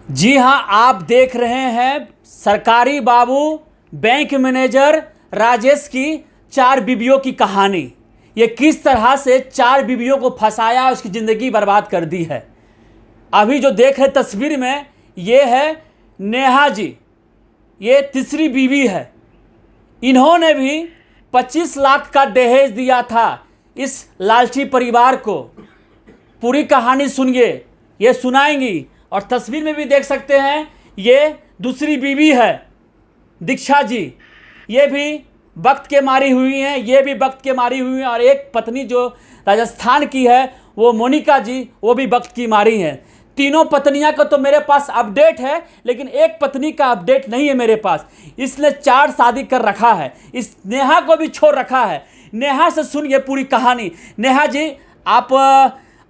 जी हाँ, आप देख रहे हैं सरकारी बाबू बैंक मैनेजर राजेश की चार बीवियों की कहानी। ये किस तरह से चार बीवियों को फंसाया, उसकी ज़िंदगी बर्बाद कर दी है। अभी जो देख रहे तस्वीर में, ये है नेहा जी, ये तीसरी बीवी है। इन्होंने भी 25 लाख का दहेज दिया था इस लालची परिवार को। पूरी कहानी सुनिए, ये सुनाएंगी। और तस्वीर में भी देख सकते हैं, ये दूसरी बीवी है दीक्षा जी, ये भी वक्त के मारी हुई हैं, ये भी वक्त के मारी हुई हैं। और एक पत्नी जो राजस्थान की है, वो मोनिका जी, वो भी वक्त की मारी हैं। तीनों पत्नियां का तो मेरे पास अपडेट है, लेकिन एक पत्नी का अपडेट नहीं है मेरे पास। इसने 4 शादी कर रखा है, इस नेहा को भी छोड़ रखा है। नेहा से सुनिए पूरी कहानी। नेहा जी, आप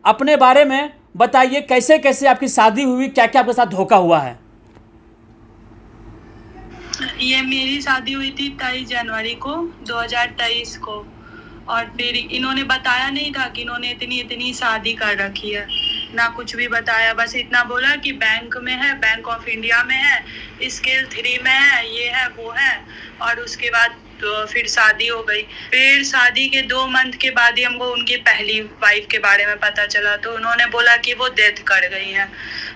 अपने बारे में बताइए, कैसे कैसे आपकी शादी हुई, क्या क्या आपके साथ धोखा हुआ है। ये मेरी शादी हुई थी 23 जनवरी को 2023 को। और फिर इन्होंने बताया नहीं था कि इन्होंने इतनी इतनी शादी कर रखी है, ना कुछ भी बताया। बस इतना बोला कि बैंक में है, बैंक ऑफ इंडिया में है, स्केल 3 में है, ये है वो है। और उसके बाद तो फिर शादी हो गई। फिर शादी के 2 मंथ के बाद ही हमको उनकी पहली वाइफ के बारे में पता चला, तो उन्होंने बोला कि वो डेथ कर गई हैं।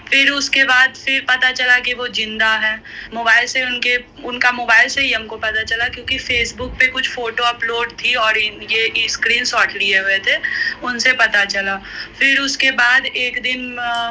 फिर उसके बाद फिर पता चला कि वो जिंदा है। मोबाइल से उनका मोबाइल से ही हमको पता चला, क्योंकि फेसबुक पे कुछ फोटो अपलोड थी और ये स्क्रीनशॉट लिए हुए थे, उनसे पता चला। फिर उसके बाद एक दिन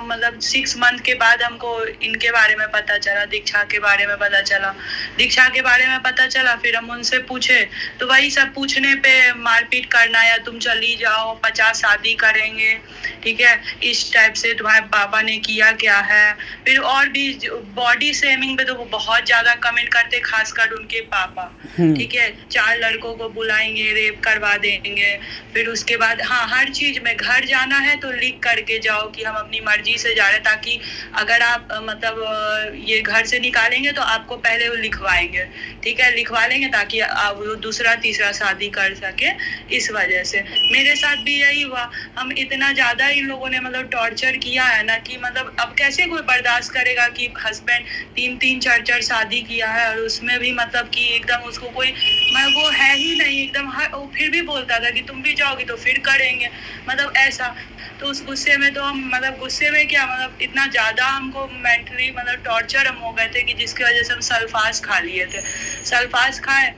मतलब 6 मंथ के बाद हमको इनके बारे में पता चला, दीक्षा के बारे में पता चला। दीक्षा के बारे में पता चला, फिर हम उनसे पूछे, तो वही सब पूछने पे मारपीट करना, या तुम चली जाओ, 50 शादी करेंगे, ठीक है, इस टाइप से तुम्हारे पापा ने किया क्या है। फिर और भी बॉडी शेमिंग पे तो वो बहुत ज्यादा कमेंट करते, खासकर उनके पापा, ठीक है। 4 लड़कों को बुलाएंगे, रेप करवा देंगे। फिर उसके बाद हाँ, हर चीज में घर जाना है तो लिख करके जाओ कि हम अपनी मर्जी से जा रहे हैं, ताकि अगर आप मतलब ये घर से निकालेंगे तो आपको पहले वो लिखवाएंगे, ठीक है, लिखवा लेंगे ताकि आप वो दूसरा तीसरा शादी कर सके। इस वजह से मेरे साथ भी यही हुआ। हम इतना ज्यादा इन लोगों ने मतलब टॉर्चर किया है ना, कि मतलब अब कैसे कोई बर्दाश्त करेगा कि हस्बैंड 3-3 4-4 शादी किया है, और उसमें भी मतलब कि एकदम उसको कोई वो है ही नहीं एकदम। वो फिर भी बोलता था कि तुम भी जाओगी तो फिर करेंगे, मतलब ऐसा। तो उस गुस्से में तो हम मतलब गुस्से में क्या, मतलब इतना ज्यादा हमको मेंटली मतलब टॉर्चर हम हो गए थे कि जिसकी वजह से हम सल्फास खा लिए थे। सल्फास खाए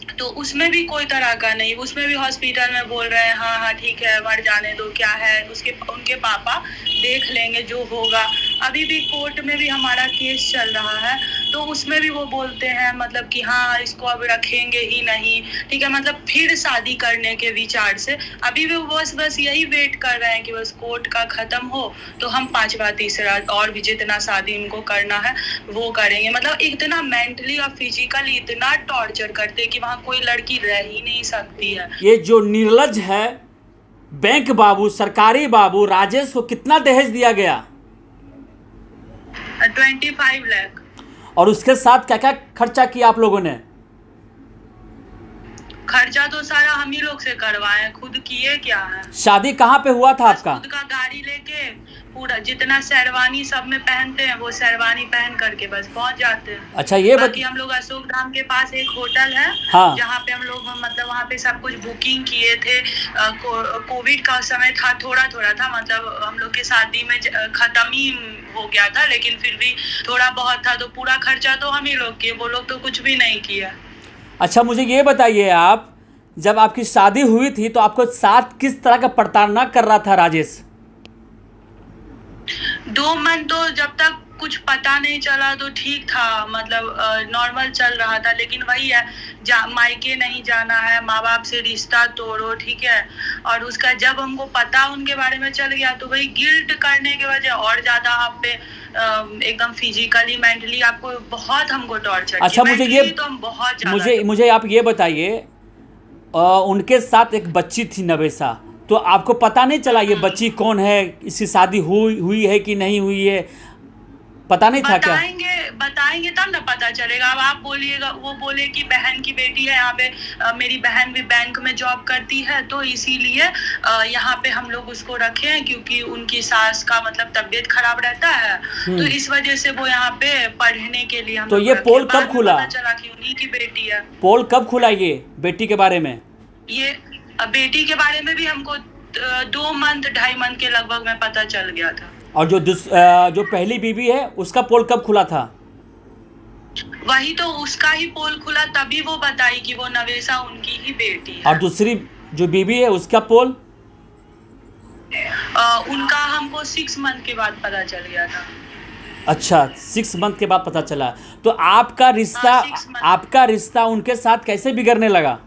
तो उसमें भी कोई तरह का नहीं, उसमें भी हॉस्पिटल में बोल रहे हैं हाँ हाँ ठीक है, मर जाने दो, क्या है, उनके पापा देख लेंगे जो होगा। अभी भी कोर्ट में भी हमारा केस चल रहा है, तो उसमें भी वो बोलते हैं मतलब कि हाँ इसको अब रखेंगे ही नहीं, ठीक है, मतलब फिर शादी करने के विचार से अभी भी बस यही वेट कर रहे हैं कि बस कोर्ट का खत्म हो तो हम 5वां तीसरा और भी जितना शादी इनको करना है वो करेंगे। मतलब इतना मेंटली और फिजिकली इतना टॉर्चर करते कि वहाँ कोई लड़की रह ही नहीं सकती है। ये जो निर्लज है बैंक बाबू, सरकारी बाबू राजेश को कितना दहेज दिया गया? 25 लाख। और उसके साथ क्या क्या खर्चा किया आप लोगों ने? खर्चा तो सारा हम ही लोग से करवाए, खुद किए क्या है। शादी कहाँ पे हुआ था आपका? खुद का गाड़ी लेके पूरा जितना शेरवानी सब में पहनते हैं वो शेरवानी पहन करके बस पहुंच जाते हैं। अच्छा, ये बाकी हम लोग अशोक धाम के पास एक होटल है, हाँ, जहाँ पे हम लोग मतलब वहाँ पे सब कुछ बुकिंग किए थे। कोविड का समय था, थोड़ा थोड़ा था, मतलब हम लोग की शादी में खत्म ही हो गया था, लेकिन फिर भी थोड़ा बहुत था, तो पूरा खर्चा तो हम ही लोग किए, वो लोग तो कुछ भी नहीं किया। अच्छा, मुझे ये बताइए, आप जब आपकी शादी हुई थी तो आपको साथ किस तरह का प्रताड़ना कर रहा था राजेश? 2 मंथ तो जब तक कुछ पता नहीं चला तो ठीक था, मतलब नॉर्मल चल रहा था। लेकिन वही है, मायके नहीं जाना है, माँ बाप से रिश्ता तोड़ो, ठीक है। और उसका जब हमको पता उनके बारे में चल गया तो वही गिल्ट करने की वजह और ज्यादा आप पे एकदम फिजिकली मेंटली आपको बहुत हमको टॉर्चर। अच्छा, मुझे आप ये बताइए, उनके साथ एक बच्ची थी नवेसा, तो आपको पता नहीं चला ये बच्ची कौन है, इसकी शादी हुई है कि नहीं हुई है? पता नहीं था क्या? बताएंगे तब ना पता चलेगा। अब आप बोलिएगा, वो बोले कि बहन की बेटी है यहाँ पे, मेरी बहन भी बैंक में जॉब करती है, तो इसीलिए यहाँ पे हम लोग उसको रखे हैं, क्योंकि उनकी सास का मतलब तबीयत खराब रहता है, तो इस वजह से वो यहाँ पे पढ़ने के लिए हम तो लोग ये रखे। पोल बाद कब में खुला? पता चला कि उन्हीं की बेटी है। पोल कब खुला ये बेटी के बारे में? ये बेटी के बारे में भी हमको 2 मंथ 2.5 मंथ के लगभग में पता चल गया था। और जो पहली बीवी है उसका पोल कब खुला था? वही तो उसका ही पोल खुला, तभी वो बताई कि वो नवेसा उनकी ही बेटी है। और दूसरी जो बीवी है उसका पोल? उनका हमको 6 मंथ के बाद पता चल गया था। अच्छा, 6 मंथ के बाद पता चला। तो आपका रिश्ता, हाँ, 6 month। आपका रिश्ता उनके साथ कैसे बिगड़ने लगा?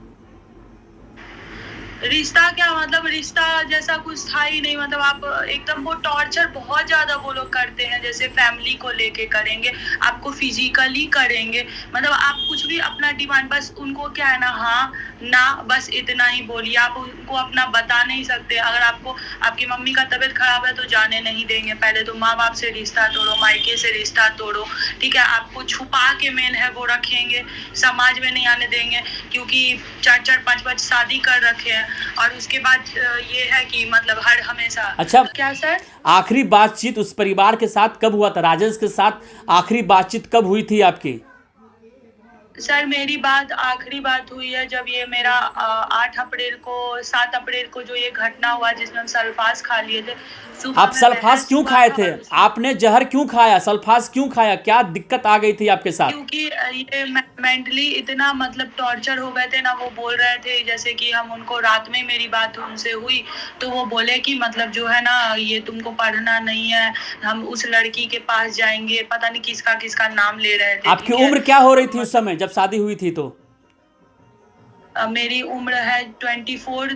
रिश्ता क्या मतलब, रिश्ता जैसा कुछ था ही नहीं। मतलब आप एकदम, वो टॉर्चर बहुत ज्यादा वो लोग करते हैं, जैसे फैमिली को लेके करेंगे, आपको फिजिकली करेंगे। मतलब आप कुछ भी अपना डिमांड, बस उनको क्या है ना, हाँ ना, बस इतना ही बोलिए। आप उनको अपना बता नहीं सकते। अगर आपको आपकी मम्मी का तबीयत खराब है तो जाने नहीं देंगे। पहले तो माँ बाप से रिश्ता तोड़ो, मायके से रिश्ता तोड़ो, ठीक है। आपको छुपा के मेन है वो रखेंगे, समाज में नहीं आने देंगे, क्योंकि 4-4 5-5 शादी कर रखे हैं। और उसके बाद ये है कि मतलब हर हमेशा। अच्छा, क्या सर? आखिरी बातचीत उस परिवार के साथ कब हुआ था? राजेश के साथ आखिरी बातचीत कब हुई थी आपकी? सर मेरी आखिरी बात हुई है जब ये मेरा 7 अप्रैल को जो ये घटना हुआ, जिसमें हम सल्फास खा लिए थे। आप सल्फास क्यों खाए थे? आपने जहर क्यों खाया? सल्फास क्यों खाया? क्या दिक्कत आ गई थी आपके साथ? क्योंकि ये मेंटली इतना मतलब टॉर्चर हो गए थे ना। वो बोल रहे थे, जैसे कि हम उनको, रात में मेरी बात उनसे हुई तो वो बोले कि मतलब जो है ना, ये तुमको पढ़ना नहीं है, हम उस लड़की के पास जाएंगे। पता नहीं किसका किसका नाम ले रहे थे। आपकी उम्र क्या हो रही थी उस समय जब शादी हुई थी? तो मेरी उम्र है 24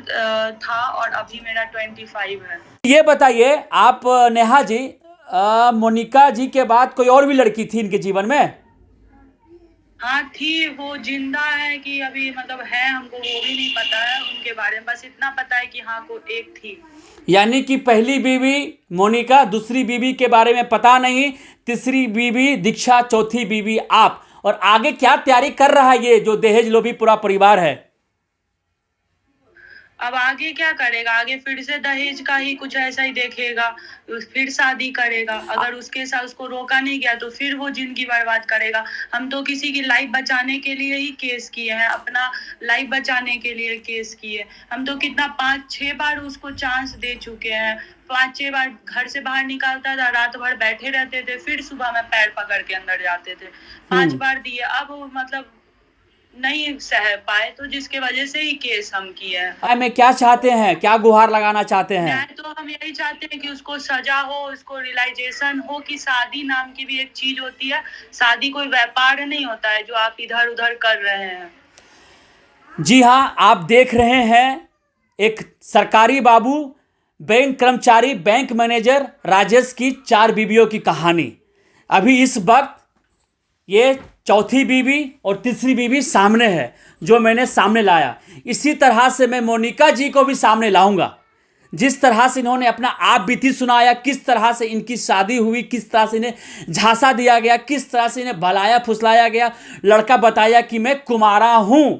था, और अभी मेरा 25 है। ये बताइए आप नेहा जी, मोनिका जी के बाद कोई और भी लड़की थी इनके जीवन में? हाँ थी, वो जिंदा है कि अभी मतलब है, हमको वो भी नहीं पता है उनके बारे में। बस इतना पता है कि हाँ को एक थी। यानी कि पहली बीवी मोनिका, दूसरी बीवी के बारे में पता नहीं, तीसरी बीवी दीक्षा, चौथी बीवी आप। और आगे क्या तैयारी कर रहा है ये जो दहेज लोभी पूरा परिवार है? अब आगे क्या करेगा? आगे फिर से दहेज का ही कुछ ऐसा ही देखेगा, फिर शादी करेगा। अगर उसके साथ उसको रोका नहीं गया तो फिर वो जिंदगी बर्बाद करेगा। हम तो किसी की लाइफ बचाने के लिए ही केस किए हैं, अपना लाइफ बचाने के लिए केस किए। हम तो कितना 5-6 बार उसको चांस दे चुके हैं। 5-6 बार घर से बाहर निकालता था, रात भर बैठे रहते थे, फिर सुबह में पैर पकड़ के अंदर जाते थे। 5 बार दिए। अब मतलब नहीं सह पाए, तो जिसके वजह से ही केस हम किए हैं। में क्या चाहते हैं, क्या गुहार लगाना चाहते हैं? न्याय तो हम यही चाहते हैं कि उसको सजा हो, उसको रियलाइजेशन हो कि शादी नाम की भी एक चीज होती है। शादी कोई व्यापार नहीं होता है जो आप इधर उधर कर रहे हैं। जी हाँ, आप देख रहे हैं एक सरकारी बाबू, बैंक कर्मचारी, बैंक मैनेजर राजेश की 4 बीवियों की कहानी। अभी इस वक्त ये चौथी बीवी और तीसरी बीवी सामने है, जो मैंने सामने लाया। इसी तरह से मैं मोनिका जी को भी सामने लाऊंगा। जिस तरह से इन्होंने अपना आप बीती सुनाया, किस तरह से इनकी शादी हुई, किस तरह से इन्हें झांसा दिया गया, किस तरह से इन्हें भलाया फुसलाया गया। लड़का बताया कि मैं कुमारा हूं।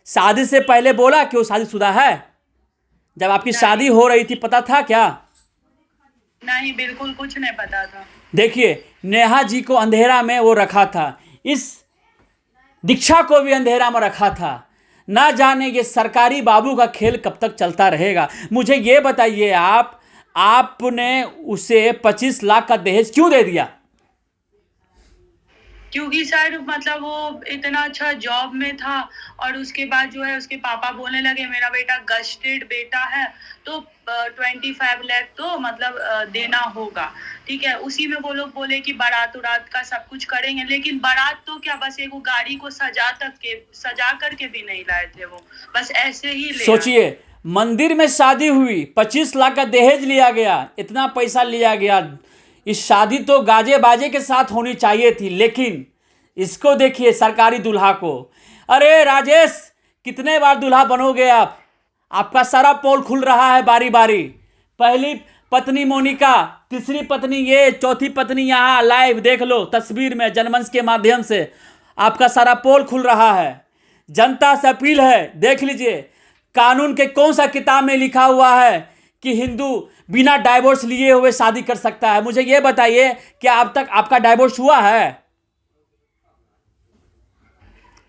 शादी से पहले बोला कि वो शादीशुदा है। जब आपकी शादी हो रही थी पता था क्या? नहीं, बिल्कुल कुछ नहीं पता था। देखिए, नेहा जी को अंधेरा में वो रखा था, इस दीक्षा को भी अंधेरा में रखा था। ना जाने ये सरकारी बाबू का खेल कब तक चलता रहेगा। मुझे ये बताइए, आपने उसे 25 लाख का दहेज क्यों दे दिया? क्योंकि सर मतलब वो इतना अच्छा जॉब में था, और उसके बाद जो है उसके पापा बोलने लगे मेरा बेटा गस्टेड बेटा है, तो 25 लाख तो मतलब देना होगा, ठीक है। उसी में वो लोग बोले कि बारात उरात का सब कुछ करेंगे, लेकिन बारात तो क्या, बस एक गाड़ी को सजा करके भी नहीं लाए थे वो, बस ऐसे ही ले। सोचिए, मंदिर में शादी हुई, 25 लाख का दहेज लिया गया, इतना पैसा लिया गया। इस शादी तो गाजे बाजे के साथ होनी चाहिए थी, लेकिन इसको देखिए, सरकारी दूल्हा को। अरे राजेश, कितने बार दूल्हा बनोगे आप? आपका सारा पोल खुल रहा है बारी बारी। पहली पत्नी मोनिका, तीसरी पत्नी ये, चौथी पत्नी यहाँ, लाइव देख लो तस्वीर में, जनमंच के माध्यम से आपका सारा पोल खुल रहा है। जनता से अपील है, देख लीजिए कानून के कौन सा किताब में लिखा हुआ है कि हिंदू बिना डाइवोर्स लिए हुए शादी कर सकता है। मुझे ये बताइए कि अब तक आपका डाइवोर्स हुआ है?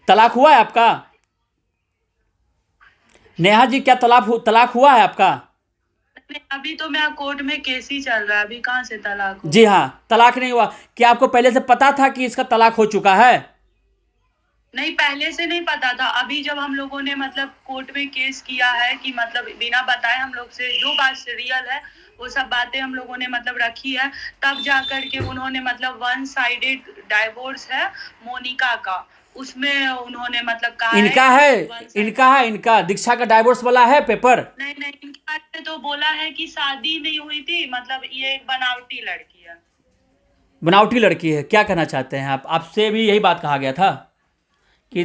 तलाक हुआ है आपका? नेहा जी क्या तलाक हुआ है आपका? अभी तो मेरा कोर्ट में केस ही चल रहा है, अभी कहाँ से तलाक हो? जी हाँ, तलाक नहीं हुआ। क्या आपको पहले से पता था कि इसका तलाक हो चुका है? नहीं, पहले से नहीं पता था। अभी जब हम लोगों ने मतलब कोर्ट में केस किया है कि मतलब बिना बताए हम लोग से जो बात रियल है वो सब बातें हम लोगों ने मतलब रखी है, तब जाकर के उन्होंने मतलब वन साइडेड डाइवोर्स है मोनिका का, उसमें उन्होंने मतलब कहा इनका दीक्षा का डाइवोर्स वाला है पेपर? नहीं, इनके बारे में तो बोला है कि शादी नहीं हुई थी, मतलब ये एक बनावटी लड़की है। बनावटी लड़की है? क्या कहना चाहते हैं आप? आपसे भी यही बात कहा गया था कि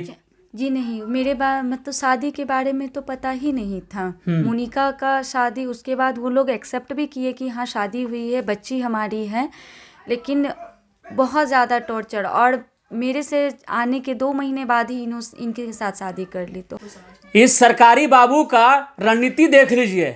जी नहीं, मेरे मतलब शादी के बारे में तो पता ही नहीं था। मोनिका का शादी, उसके बाद वो लोग एक्सेप्ट भी किए कि हाँ शादी हुई है, बच्ची हमारी है, लेकिन बहुत ज़्यादा टॉर्चर, और मेरे से आने के 2 महीने बाद ही इनके साथ शादी कर ली। तो इस सरकारी बाबू का रणनीति देख लीजिए,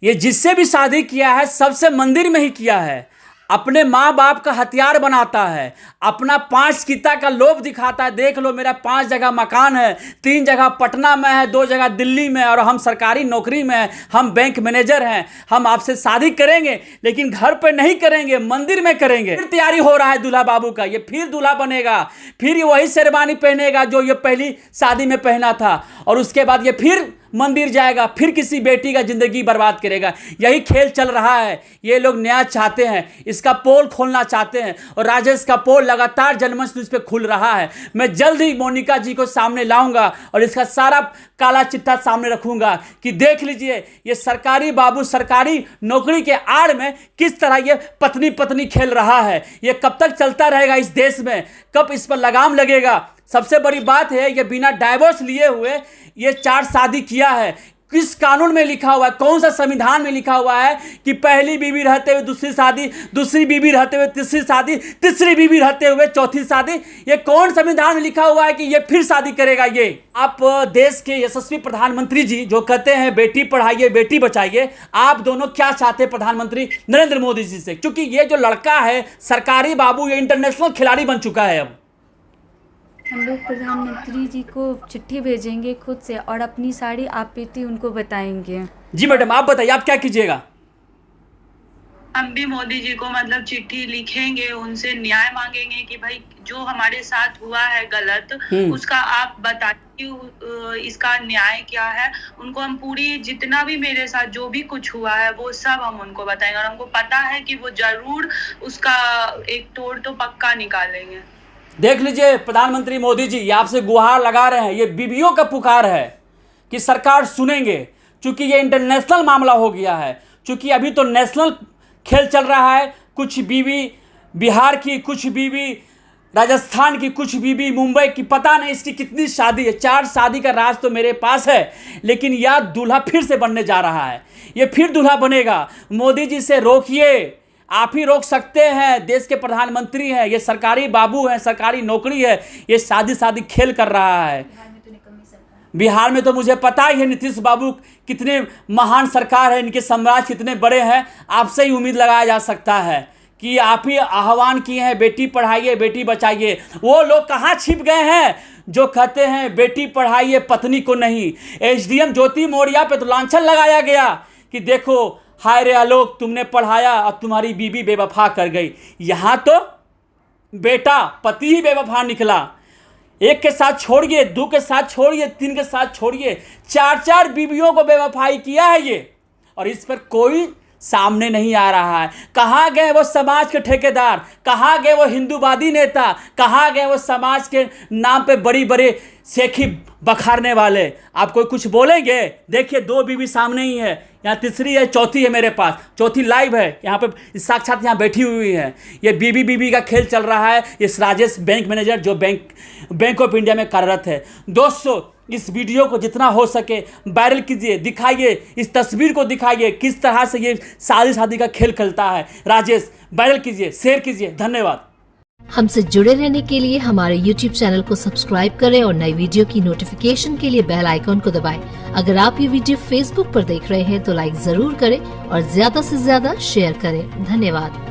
ये जिससे भी शादी किया है सबसे मंदिर में ही किया है, अपने माँ बाप का हथियार बनाता है, अपना 5 चिता का लोभ दिखाता है। देख लो मेरा 5 जगह मकान है, 3 जगह पटना में है, 2 जगह दिल्ली में, और हम सरकारी नौकरी में हैं, हम बैंक मैनेजर हैं, हम आपसे शादी करेंगे लेकिन घर पे नहीं करेंगे, मंदिर में करेंगे। फिर तैयारी हो रहा है दूल्हा बाबू का, ये फिर दूल्हा बनेगा, फिर ये वही शेरवानी पहनेगा जो ये पहली शादी में पहना था, और उसके बाद ये फिर मंदिर जाएगा, फिर किसी बेटी का जिंदगी बर्बाद करेगा। यही खेल चल रहा है। ये लोग न्याय चाहते हैं, इसका पोल खोलना चाहते हैं, और राजेश का पोल लगातार जनमंच न्यूज़ पे खुल रहा है। मैं जल्द ही मोनिका जी को सामने लाऊंगा और इसका सारा काला चिट्ठा सामने रखूंगा कि देख लीजिए ये सरकारी बाबू सरकारी नौकरी के आड़ में किस तरह ये पत्नी पत्नी खेल रहा है। ये कब तक चलता रहेगा इस देश में? कब इस पर लगाम लगेगा? सबसे बड़ी बात है ये बिना डाइवोर्स लिए हुए ये 4 शादी किया है। किस कानून में लिखा हुआ है, कौन सा संविधान में लिखा हुआ है कि पहली बीवी रहते हुए दूसरी शादी, दूसरी बीवी रहते हुए तीसरी शादी, तीसरी बीवी रहते हुए चौथी शादी? ये कौन संविधान में लिखा हुआ है कि ये फिर शादी करेगा? ये आप देश के यशस्वी प्रधानमंत्री जी जो कहते हैं बेटी पढ़ाइए बेटी बचाइए, आप दोनों क्या चाहते हैं प्रधानमंत्री नरेंद्र मोदी जी से? क्योंकि ये जो लड़का है सरकारी बाबू, ये इंटरनेशनल खिलाड़ी बन चुका है। अब हम लोग प्रधानमंत्री जी को चिट्ठी भेजेंगे खुद से, और अपनी सारी आपत्ति उनको बताएंगे। जी मैडम, आप बताइए आप क्या कीजिएगा? हम भी मोदी जी को मतलब चिट्ठी लिखेंगे, उनसे न्याय मांगेंगे कि भाई जो हमारे साथ हुआ है गलत उसका आप बताइए, इसका न्याय क्या है। उनको हम पूरी जितना भी मेरे साथ जो भी कुछ हुआ है वो सब हम उनको बताएंगे, और हमको पता है कि वो जरूर उसका एक तोड़ तो पक्का निकालेंगे। देख लीजिए प्रधानमंत्री मोदी जी ये आपसे गुहार लगा रहे हैं, ये बीवियों का पुकार है कि सरकार सुनेंगे, क्योंकि ये इंटरनेशनल मामला हो गया है। क्योंकि अभी तो नेशनल खेल चल रहा है, कुछ बीवी बिहार की, कुछ बीवी राजस्थान की, कुछ बीवी मुंबई की, पता नहीं इसकी कितनी शादी है। 4 शादी का राज तो मेरे पास है, लेकिन यह दूल्हा फिर से बनने जा रहा है, ये फिर दूल्हा बनेगा। मोदी जी से रोकिए, आप ही रोक सकते हैं, देश के प्रधानमंत्री हैं, ये सरकारी बाबू हैं, सरकारी नौकरी है, ये शादी खेल कर रहा है। बिहार में तो मुझे पता ही है नीतीश बाबू कितने महान सरकार है, इनके साम्राज्य कितने बड़े हैं। आपसे ही उम्मीद लगाया जा सकता है कि आप ही आह्वान किए हैं बेटी पढ़ाइए बेटी बचाइए। वो लोग कहाँ छिप गए हैं जो कहते हैं बेटी पढ़ाइए पत्नी को नहीं? एसडीएम ज्योति मौर्या पे तो लांछन लगाया गया कि देखो हाय रे आलोक, तुमने पढ़ाया और तुम्हारी बीबी बेवफा कर गई। यहाँ तो बेटा पति ही बेवफा निकला। 1 के साथ छोड़िए, 2 के साथ छोड़िए, 3 के साथ छोड़िए, 4 बीवियों को बेवफाई किया है ये, और इस पर कोई सामने नहीं आ रहा है। कहाँ गए वो समाज के ठेकेदार? कहाँ गए वो हिंदूवादी नेता? कहाँ गए वो समाज के नाम पे बड़ी बड़े सेखी बखारने वाले, आप कोई कुछ बोलेंगे? देखिए 2 बीवी सामने ही है, यहाँ तीसरी है, चौथी है मेरे पास, चौथी लाइव है यहाँ पे साक्षात यहाँ बैठी हुई है। ये बीबी का खेल चल रहा है। इस राजेश बैंक मैनेजर जो बैंक ऑफ इंडिया में कार्यरत है। दोस्तों इस वीडियो को जितना हो सके वायरल कीजिए, दिखाइए, इस तस्वीर को दिखाइए किस तरह से ये शादी का खेल खेलता है राजेश। वायरल कीजिए, शेयर कीजिए। धन्यवाद। हमसे जुड़े रहने के लिए हमारे YouTube चैनल को सब्सक्राइब करें और नई वीडियो की नोटिफिकेशन के लिए बेल आइकॉन को दबाएं। अगर आप ये वीडियो Facebook पर देख रहे हैं तो लाइक जरूर करें और ज्यादा से ज्यादा शेयर करें। धन्यवाद।